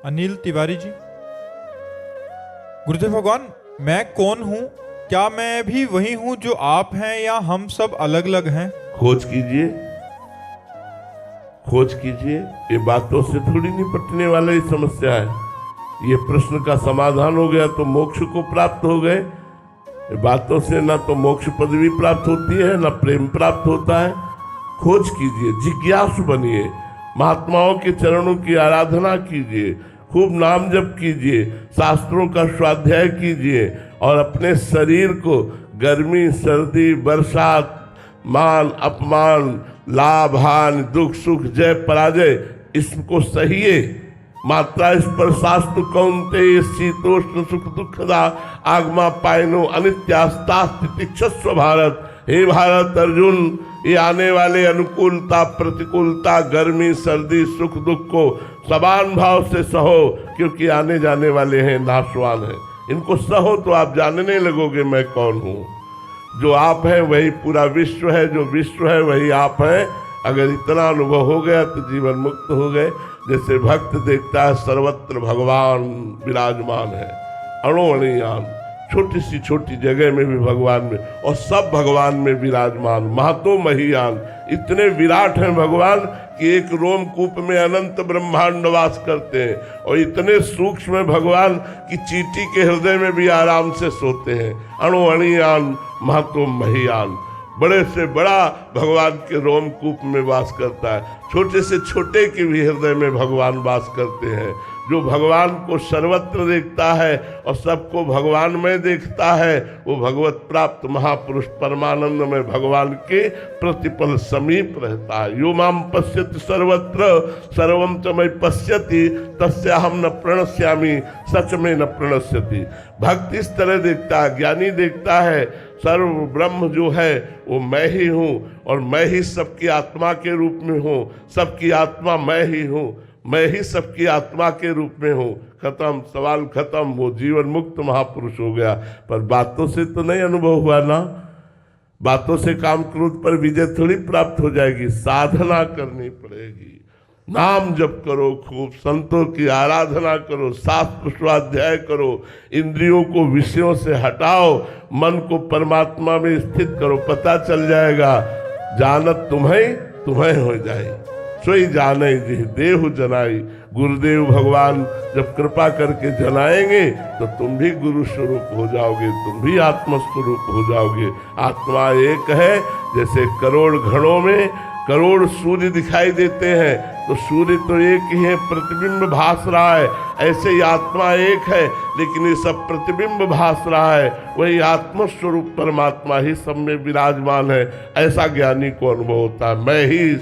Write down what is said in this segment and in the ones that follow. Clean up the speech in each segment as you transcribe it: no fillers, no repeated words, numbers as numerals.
अनिल तिवारी जी। गुरुदेव भगवान, मैं कौन हूँ? क्या मैं भी वही हूँ जो आप हैं, या हम सब अलग अलग हैं? खोज कीजिए, खोज कीजिए। ये बातों से थोड़ी निपटने वाली समस्या है। ये प्रश्न का समाधान हो गया तो मोक्ष को प्राप्त हो गए। ये बातों से ना तो मोक्ष पदवी प्राप्त होती है, ना प्रेम प्राप्त होता है। खोज कीजिए, जिज्ञासु बनिए, महात्माओं के चरणों की आराधना कीजिए, खूब नाम जप कीजिए, शास्त्रों का स्वाध्याय कीजिए और अपने शरीर को गर्मी, सर्दी, बरसात, मान अपमान, लाभ हानि, दुख सुख, जय पराजय, इसको सहिए। मात्रा स्पर्शास्तु कौन्तेय शीतोष्ण सुख दुखदा आगमा पायनो अनित्यास्तास्तितिक्षस्व भारत। हे भारत अर्जुन, ये आने वाले अनुकूलता प्रतिकूलता, गर्मी सर्दी, सुख दुख को समान भाव से सहो, क्योंकि आने जाने वाले हैं, नाशवान हैं। इनको सहो तो आप जानने लगोगे मैं कौन हूँ। जो आप हैं वही पूरा विश्व है, जो विश्व है वही आप हैं। अगर इतना अनुभव हो गया तो जीवन मुक्त हो गए। जैसे भक्त देखता है सर्वत्र भगवान विराजमान है, अणु अणुयान, छोटी सी छोटी जगह में भी भगवान में, और सब भगवान में विराजमान, महतो महियान। इतने विराट हैं भगवान कि एक रोमकूप में अनंत ब्रह्मांड वास करते हैं, और इतने सूक्ष्म है भगवान कि चींटी के हृदय में भी आराम से सोते हैं। अणु अणुयान महतो महियान, बड़े से बड़ा भगवान के रोमकूप में वास करता है, छोटे से छोटे के भी हृदय में भगवान वास करते हैं। जो भगवान को सर्वत्र देखता है और सबको भगवान में देखता है, वो भगवत प्राप्त महापुरुष परमानंद में भगवान के प्रतिपल समीप रहता है। यो माम पश्यति सर्वत्र सर्वम च मयि पश्यति तस्याहम न प्रणश्यामि सच में न प्रणश्यति। भक्त इस तरह देखता है, ज्ञानी देखता है सर्व ब्रह्म जो है वो मैं ही हूँ, और मैं ही सबकी आत्मा के रूप में हूँ, सबकी आत्मा मैं ही हूँ, मैं ही सबकी आत्मा के रूप में हूँ। खत्म, सवाल खत्म, वो जीवन मुक्त महापुरुष हो गया। पर बातों से तो नहीं अनुभव हुआ ना। बातों से काम क्रोध पर विजय थोड़ी प्राप्त हो जाएगी, साधना करनी पड़ेगी। नाम जप करो, खूब संतों की आराधना करो, शास्त्र स्वाध्याय करो, इंद्रियों को विषयों से हटाओ, मन को परमात्मा में स्थित करो। पता चल जाएगा, जानत तुम्हें तुम्हें हो जाए, सोई जाने जी देहु जनाई। गुरुदेव भगवान जब कृपा करके जनाएंगे तो तुम भी गुरु स्वरूप हो जाओगे, तुम भी आत्म स्वरूप हो जाओगे। आत्मा एक है। जैसे करोड़ घड़ों में करोड़ सूर्य दिखाई देते हैं, तो सूर्य तो एक ही है, प्रतिबिंब भास रहा है। ऐसे ही आत्मा एक है, लेकिन ये सब प्रतिबिंब भास रहा है। वही आत्म स्वरूप परमात्मा ही सब में विराजमान है। ऐसा ज्ञानी को अनुभव होता है। मैं ही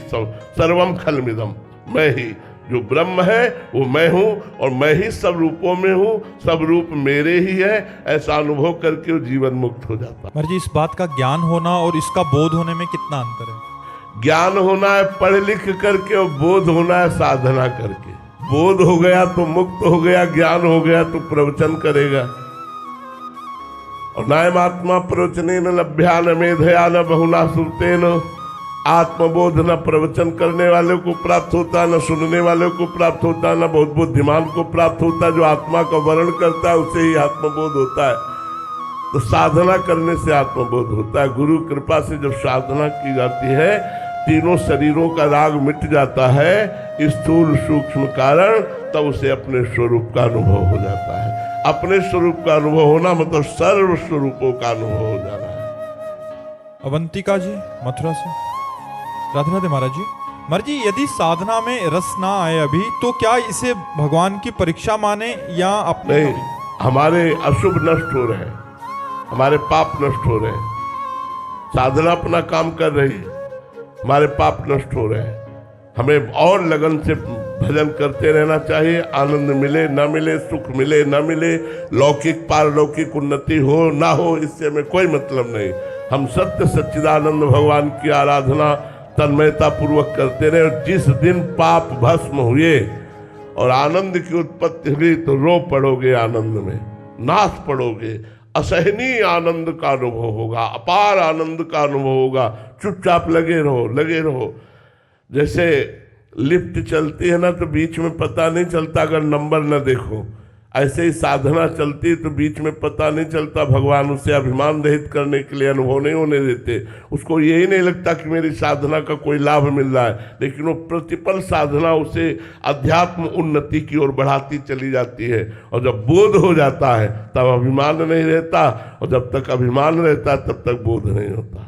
सर्वम खलमिदम, मैं ही जो ब्रह्म है वो मैं हूँ, और मैं ही सब रूपों में हूँ, सब रूप मेरे ही है। ऐसा अनुभव करके वो जीवन मुक्त हो जाता है। महाराज जी, इस बात का ज्ञान होना और इसका बोध होने में कितना अंतर है? ज्ञान होना है पढ़ लिख करके, और बोध होना है साधना करके। बोध हो गया तो मुक्त हो गया, ज्ञान हो गया तो प्रवचन करेगा। और नायम आत्मा प्रवचने न लभ्या न मेधया न बहुना सुरतेन। आत्मबोध न प्रवचन करने वाले को प्राप्त होता, न सुनने वाले को प्राप्त होता, न बहुत बुद्धिमान को प्राप्त होता। जो आत्मा का वर्णन करता है उसे ही आत्मबोध होता है। तो साधना करने से आत्मबोध होता है। गुरु कृपा से जब साधना की जाती है, तीनों शरीरों का राग मिट जाता है, स्थूल सूक्ष्म कारण, तब उसे अपने स्वरूप का अनुभव हो जाता है। अपने स्वरूप का अनुभव होना मतलब सर्व स्वरूपों का अनुभव हो जाना है। अवंतिका जी मथुरा से। राधे राधे महाराज जी। महाराज जी, यदि साधना में रस ना आए अभी, तो क्या इसे भगवान की परीक्षा माने या अपने? नहीं, हमारे अशुभ नष्ट हो रहे हैं, हमारे पाप नष्ट हो रहे हैं। साधना अपना काम कर रही है, हमारे पाप नष्ट हो रहे हैं। हमें और लगन से भजन करते रहना चाहिए। आनंद मिले न मिले, सुख मिले न मिले, लौकिक पारलौकिक उन्नति हो ना हो, इससे हमें कोई मतलब नहीं। हम सत्य सच्चिदानंद भगवान की आराधना तन्मयता पूर्वक करते रहे। और जिस दिन पाप भस्म हुए और आनंद की उत्पत्ति हुई, तो रो पड़ोगे, आनंद में नाच पड़ोगे। असहनीय आनंद का अनुभव होगा, अपार आनंद का अनुभव होगा। चुपचाप लगे रहो, लगे रहो। जैसे लिफ्ट चलती है ना तो बीच में पता नहीं चलता अगर नंबर न देखो, ऐसे ही साधना चलती है तो बीच में पता नहीं चलता, भगवान उसे अभिमान रहित करने के लिए अनुभव नहीं होने देते। उसको यही नहीं लगता कि मेरी साधना का कोई लाभ मिल रहा है, लेकिन वो प्रतिपल साधना उसे अध्यात्म उन्नति की ओर बढ़ाती चली जाती है। और जब बोध हो जाता है तब अभिमान नहीं रहता, और जब तक अभिमान रहता है तब तक बोध नहीं होता।